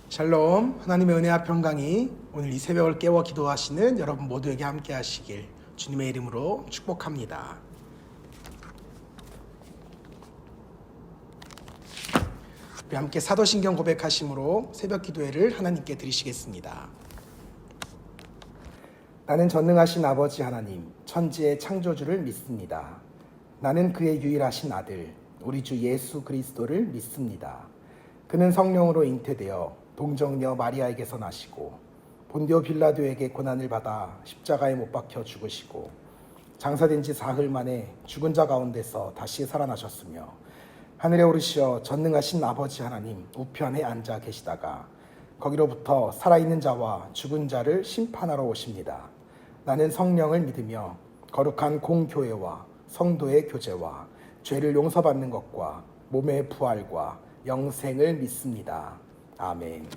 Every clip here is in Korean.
샬롬, 하나님의 은혜와 평강이 오늘 이 새벽을 깨워 기도하시는 여러분 모두에게 함께 하시길 주님의 이름으로 축복합니다. 우리 함께 사도신경 고백하심으로 새벽 기도회를 하나님께 드리시겠습니다. 나는 전능하신 아버지 하나님, 천지의 창조주를 믿습니다. 나는 그의 유일하신 아들, 우리 주 예수 그리스도를 믿습니다. 그는 성령으로 잉태되어 동정녀 마리아에게서 나시고 본디오 빌라도에게 고난을 받아 십자가에 못 박혀 죽으시고 장사된 지 사흘 만에 죽은 자 가운데서 다시 살아나셨으며 하늘에 오르시어 전능하신 아버지 하나님 우편에 앉아 계시다가 거기로부터 살아있는 자와 죽은 자를 심판하러 오십니다. 나는 성령을 믿으며 거룩한 공교회와 성도의 교제와 죄를 용서받는 것과 몸의 부활과 영생을 믿습니다. 아멘.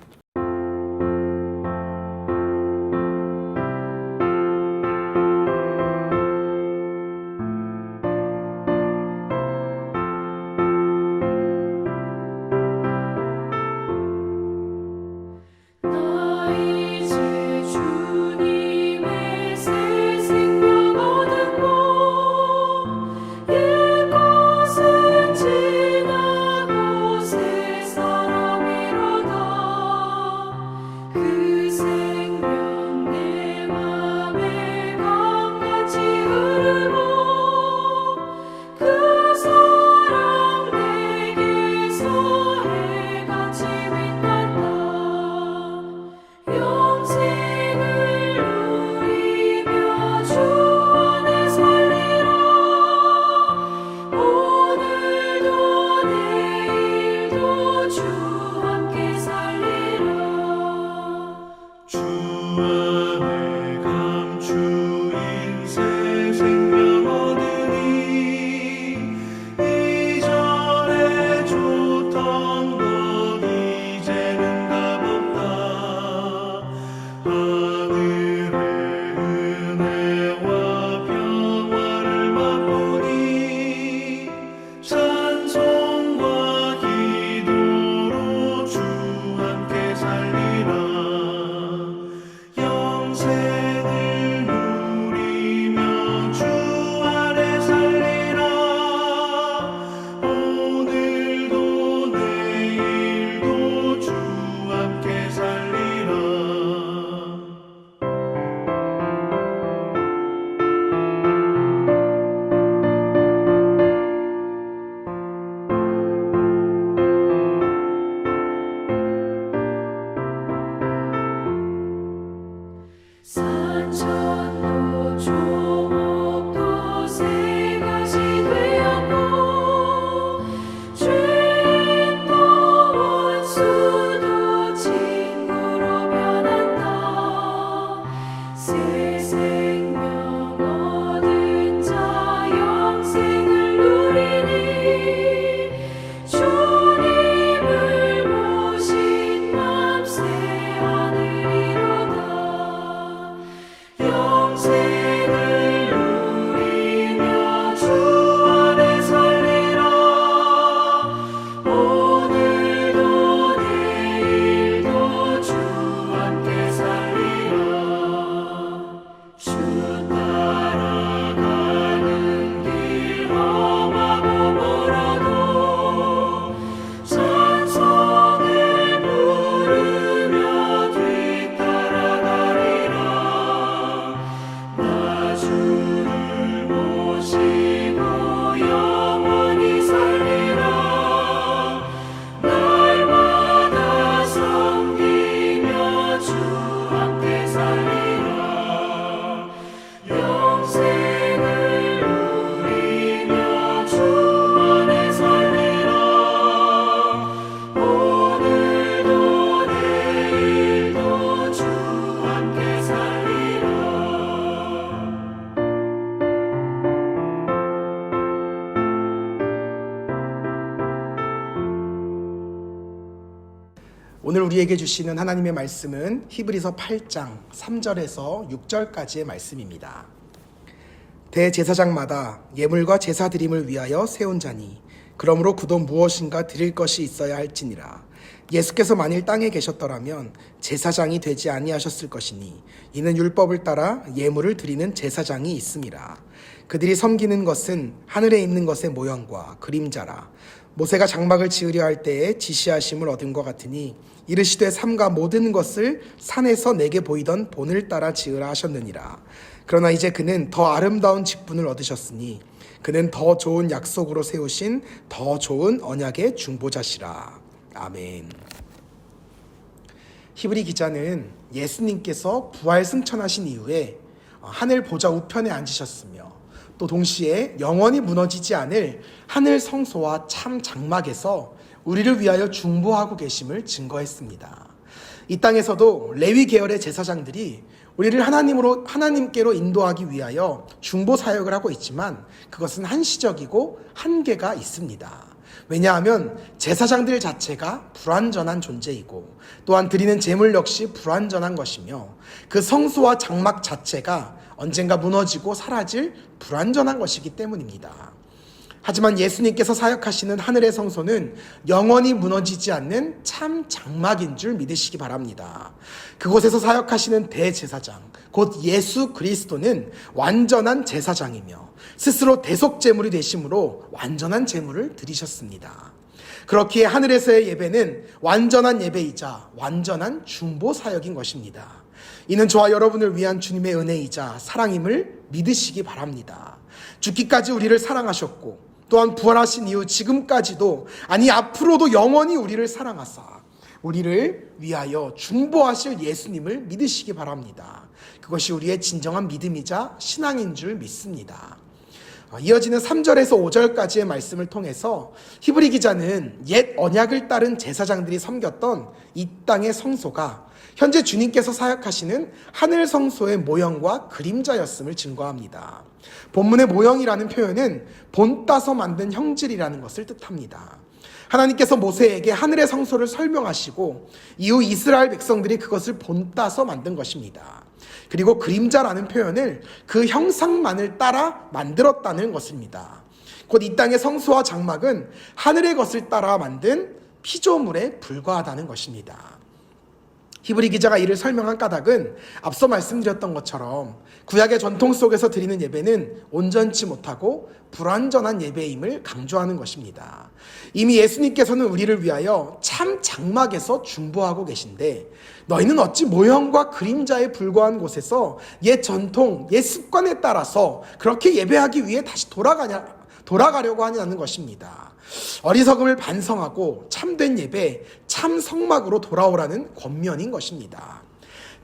오늘 우리에게 주시는 하나님의 말씀은 히브리서 8장 3절에서 6절까지의 말씀입니다. 대제사장마다 예물과 제사 드림을 위하여 세운 자니 그러므로 그도 무엇인가 드릴 것이 있어야 할지니라. 예수께서 만일 땅에 계셨더라면 제사장이 되지 아니하셨을 것이니 이는 율법을 따라 예물을 드리는 제사장이 있음이라. 그들이 섬기는 것은 하늘에 있는 것의 모형과 그림자라. 모세가 장막을 지으려 할 때에 지시하심을 얻은 것 같으니 이르시되 삼가 모든 것을 산에서 내게 보이던 본을 따라 지으라 하셨느니라. 그러나 이제 그는 더 아름다운 직분을 얻으셨으니 그는 더 좋은 약속으로 세우신 더 좋은 언약의 중보자시라. 아멘. 히브리 기자는 예수님께서 부활 승천하신 이후에 하늘 보좌 우편에 앉으셨으며 또 동시에 영원히 무너지지 않을 하늘 성소와 참 장막에서 우리를 위하여 중보하고 계심을 증거했습니다. 이 땅에서도 레위 계열의 제사장들이 우리를 하나님께로 인도하기 위하여 중보 사역을 하고 있지만 그것은 한시적이고 한계가 있습니다. 왜냐하면 제사장들 자체가 불완전한 존재이고 또한 드리는 제물 역시 불완전한 것이며 그 성소와 장막 자체가 언젠가 무너지고 사라질 불완전한 것이기 때문입니다. 하지만 예수님께서 사역하시는 하늘의 성소는 영원히 무너지지 않는 참 장막인 줄 믿으시기 바랍니다. 그곳에서 사역하시는 대제사장, 곧 예수 그리스도는 완전한 제사장이며 스스로 대속제물이 되심으로 완전한 제물을 드리셨습니다. 그렇기에 하늘에서의 예배는 완전한 예배이자 완전한 중보 사역인 것입니다. 이는 저와 여러분을 위한 주님의 은혜이자 사랑임을 믿으시기 바랍니다. 죽기까지 우리를 사랑하셨고 또한 부활하신 이후 지금까지도 아니 앞으로도 영원히 우리를 사랑하사 우리를 위하여 중보하실 예수님을 믿으시기 바랍니다. 그것이 우리의 진정한 믿음이자 신앙인 줄 믿습니다. 이어지는 3절에서 5절까지의 말씀을 통해서 히브리 기자는 옛 언약을 따른 제사장들이 섬겼던 이 땅의 성소가 현재 주님께서 사역하시는 하늘 성소의 모형과 그림자였음을 증거합니다. 본문의 모형이라는 표현은 본따서 만든 형질이라는 것을 뜻합니다. 하나님께서 모세에게 하늘의 성소를 설명하시고 이후 이스라엘 백성들이 그것을 본따서 만든 것입니다. 그리고 그림자라는 표현을 그 형상만을 따라 만들었다는 것입니다. 곧 이 땅의 성소와 장막은 하늘의 것을 따라 만든 피조물에 불과하다는 것입니다. 히브리 기자가 이를 설명한 까닭은 앞서 말씀드렸던 것처럼 구약의 전통 속에서 드리는 예배는 온전치 못하고 불완전한 예배임을 강조하는 것입니다. 이미 예수님께서는 우리를 위하여 참 장막에서 중보하고 계신데 너희는 어찌 모형과 그림자에 불과한 곳에서 옛 전통, 옛 습관에 따라서 그렇게 예배하기 위해 다시 돌아가려고 하냐는 것입니다. 어리석음을 반성하고 참된 예배, 참 성막으로 돌아오라는 권면인 것입니다.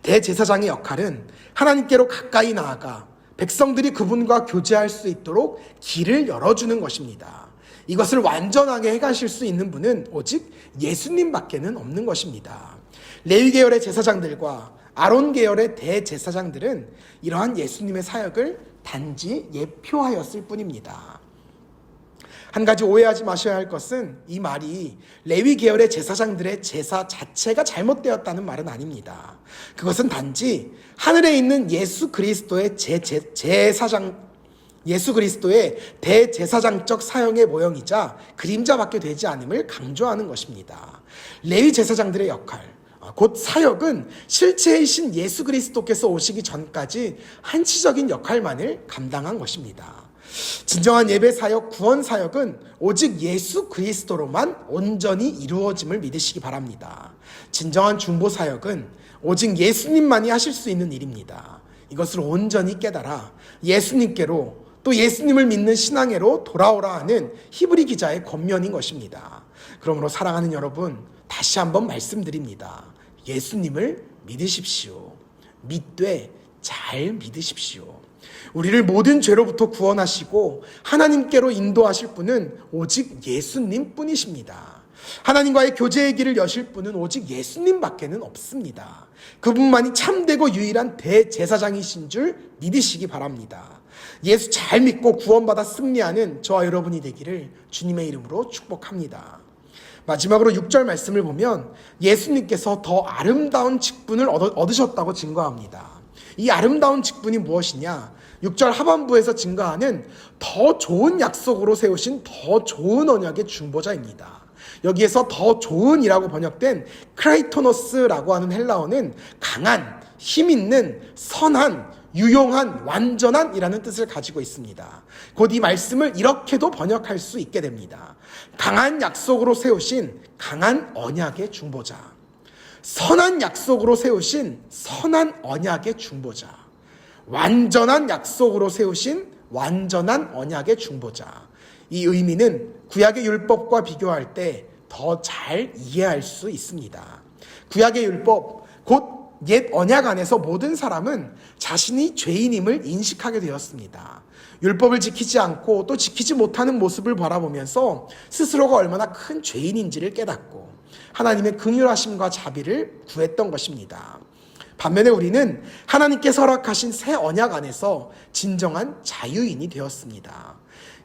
대제사장의 역할은 하나님께로 가까이 나아가 백성들이 그분과 교제할 수 있도록 길을 열어주는 것입니다. 이것을 완전하게 해가실 수 있는 분은 오직 예수님밖에는 없는 것입니다. 레위 계열의 제사장들과 아론 계열의 대제사장들은 이러한 예수님의 사역을 단지 예표하였을 뿐입니다. 한 가지 오해하지 마셔야 할 것은 이 말이 레위 계열의 제사장들의 제사 자체가 잘못되었다는 말은 아닙니다. 그것은 단지 하늘에 있는 예수 그리스도의 예수 그리스도의 대제사장적 사형의 모형이자 그림자밖에 되지 않음을 강조하는 것입니다. 레위 제사장들의 역할, 곧 사역은 실체이신 예수 그리스도께서 오시기 전까지 한시적인 역할만을 감당한 것입니다. 진정한 예배 사역, 구원 사역은 오직 예수 그리스도로만 온전히 이루어짐을 믿으시기 바랍니다. 진정한 중보 사역은 오직 예수님만이 하실 수 있는 일입니다. 이것을 온전히 깨달아 예수님께로 또 예수님을 믿는 신앙으로 돌아오라 하는 히브리 기자의 권면인 것입니다. 그러므로 사랑하는 여러분, 다시 한번 말씀드립니다. 예수님을 믿으십시오. 믿되 잘 믿으십시오. 우리를 모든 죄로부터 구원하시고 하나님께로 인도하실 분은 오직 예수님 뿐이십니다. 하나님과의 교제의 길을 여실 분은 오직 예수님밖에는 없습니다. 그분만이 참되고 유일한 대제사장이신 줄 믿으시기 바랍니다. 예수 잘 믿고 구원받아 승리하는 저와 여러분이 되기를 주님의 이름으로 축복합니다. 마지막으로 6절 말씀을 보면 예수님께서 더 아름다운 직분을 얻으셨다고 증거합니다. 이 아름다운 직분이 무엇이냐? 6절 하반부에서 증가하는 더 좋은 약속으로 세우신 더 좋은 언약의 중보자입니다. 여기에서 더 좋은이라고 번역된 크라이토노스라고 하는 헬라어는 강한, 힘있는, 선한, 유용한, 완전한 이라는 뜻을 가지고 있습니다. 곧 이 말씀을 이렇게도 번역할 수 있게 됩니다. 강한 약속으로 세우신 강한 언약의 중보자, 선한 약속으로 세우신 선한 언약의 중보자, 완전한 약속으로 세우신 완전한 언약의 중보자. 이 의미는 구약의 율법과 비교할 때 더 잘 이해할 수 있습니다. 구약의 율법, 곧 옛 언약 안에서 모든 사람은 자신이 죄인임을 인식하게 되었습니다. 율법을 지키지 않고 또 지키지 못하는 모습을 바라보면서 스스로가 얼마나 큰 죄인인지를 깨닫고 하나님의 긍휼하심과 자비를 구했던 것입니다. 반면에 우리는 하나님께서 허락하신 새 언약 안에서 진정한 자유인이 되었습니다.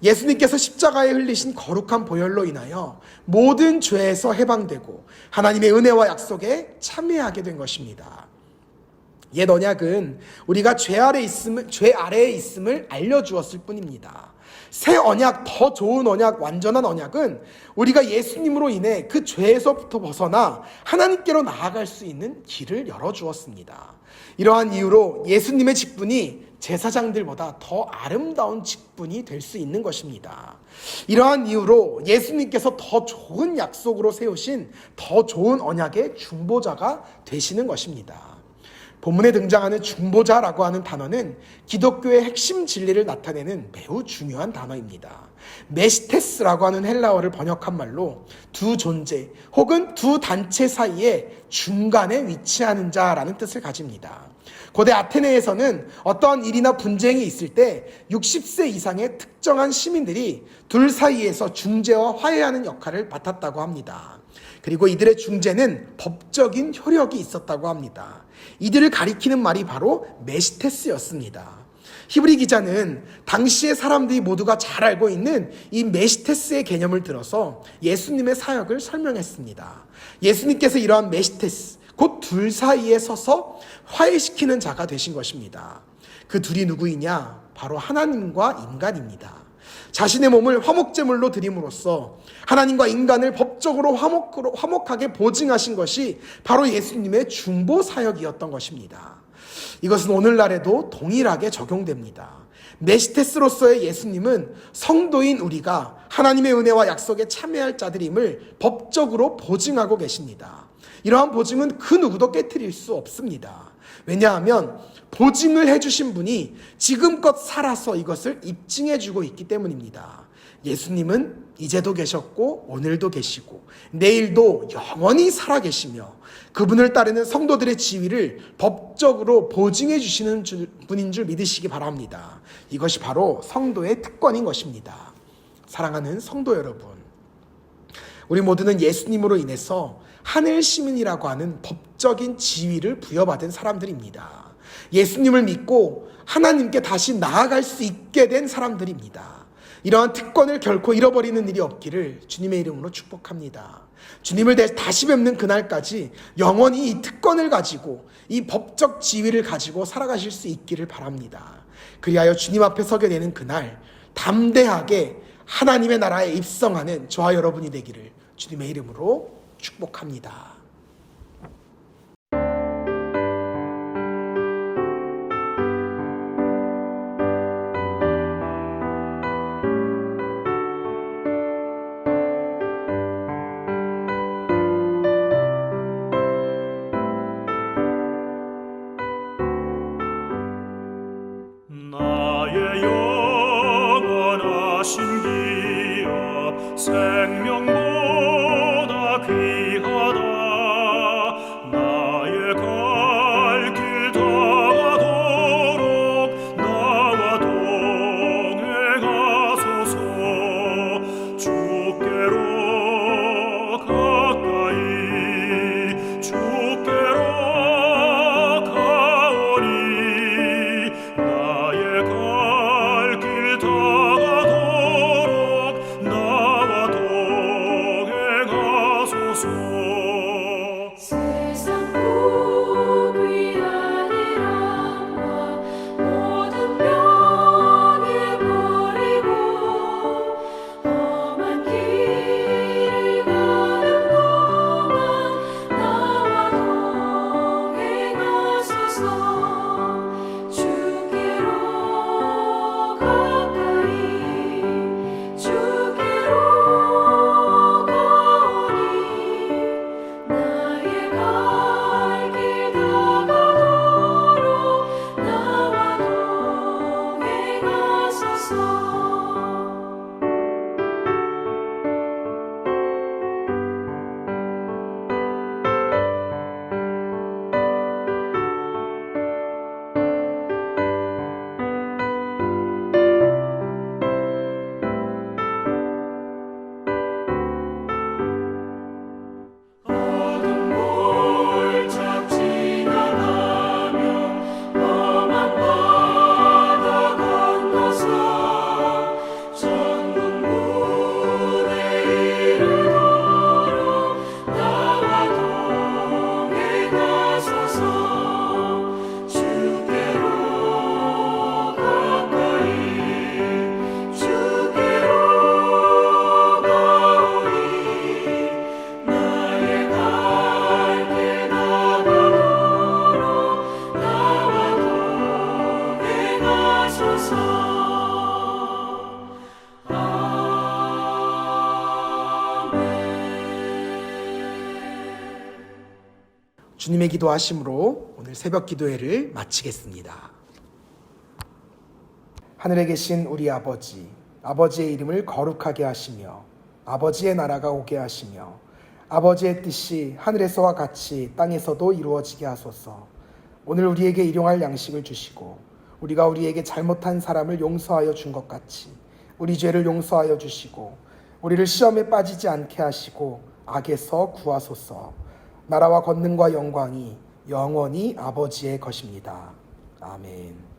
예수님께서 십자가에 흘리신 거룩한 보혈로 인하여 모든 죄에서 해방되고 하나님의 은혜와 약속에 참여하게 된 것입니다. 옛 언약은 우리가 죄 아래에 있음을 알려주었을 뿐입니다. 새 언약, 더 좋은 언약, 완전한 언약은 우리가 예수님으로 인해 그 죄에서부터 벗어나 하나님께로 나아갈 수 있는 길을 열어주었습니다. 이러한 이유로 예수님의 직분이 제사장들보다 더 아름다운 직분이 될 수 있는 것입니다. 이러한 이유로 예수님께서 더 좋은 약속으로 세우신 더 좋은 언약의 중보자가 되시는 것입니다. 본문에 등장하는 중보자라고 하는 단어는 기독교의 핵심 진리를 나타내는 매우 중요한 단어입니다. 메시테스라고 하는 헬라어를 번역한 말로 두 존재 혹은 두 단체 사이에 중간에 위치하는 자라는 뜻을 가집니다. 고대 아테네에서는 어떠한 일이나 분쟁이 있을 때 60세 이상의 특정한 시민들이 둘 사이에서 중재와 화해하는 역할을 맡았다고 합니다. 그리고 이들의 중재는 법적인 효력이 있었다고 합니다. 이들을 가리키는 말이 바로 메시테스였습니다. 히브리 기자는 당시의 사람들이 모두가 잘 알고 있는 이 메시테스의 개념을 들어서 예수님의 사역을 설명했습니다. 예수님께서 이러한 메시테스, 곧 둘 사이에 서서 화해시키는 자가 되신 것입니다. 그 둘이 누구이냐? 바로 하나님과 인간입니다. 자신의 몸을 화목제물로 드림으로써 하나님과 인간을 법적으로 화목하게 보증하신 것이 바로 예수님의 중보 사역이었던 것입니다. 이것은 오늘날에도 동일하게 적용됩니다. 메시테스로서의 예수님은 성도인 우리가 하나님의 은혜와 약속에 참여할 자들임을 법적으로 보증하고 계십니다. 이러한 보증은 그 누구도 깨트릴 수 없습니다. 왜냐하면 보증을 해주신 분이 지금껏 살아서 이것을 입증해주고 있기 때문입니다. 예수님은 이제도 계셨고 오늘도 계시고 내일도 영원히 살아계시며 그분을 따르는 성도들의 지위를 법적으로 보증해 주시는 분인 줄 믿으시기 바랍니다. 이것이 바로 성도의 특권인 것입니다. 사랑하는 성도 여러분, 우리 모두는 예수님으로 인해서 하늘 시민이라고 하는 법적인 지위를 부여받은 사람들입니다. 예수님을 믿고 하나님께 다시 나아갈 수 있게 된 사람들입니다. 이러한 특권을 결코 잃어버리는 일이 없기를 주님의 이름으로 축복합니다. 주님을 다시 뵙는 그날까지 영원히 이 특권을 가지고 이 법적 지위를 가지고 살아가실 수 있기를 바랍니다. 그리하여 주님 앞에 서게 되는 그날 담대하게 하나님의 나라에 입성하는 저와 여러분이 되기를 주님의 이름으로 축복합니다. 나의 영원하신 기업 생명보다 귀하다. 주님의 기도하심으로 오늘 새벽 기도회를 마치겠습니다. 하늘에 계신 우리 아버지, 아버지의 이름을 거룩하게 하시며 아버지의 나라가 오게 하시며 아버지의 뜻이 하늘에서와 같이 땅에서도 이루어지게 하소서. 오늘 우리에게 일용할 양식을 주시고 우리가 우리에게 잘못한 사람을 용서하여 준 것 같이 우리 죄를 용서하여 주시고 우리를 시험에 빠지지 않게 하시고 악에서 구하소서. 나라와 권능과 영광이 영원히 아버지의 것입니다. 아멘.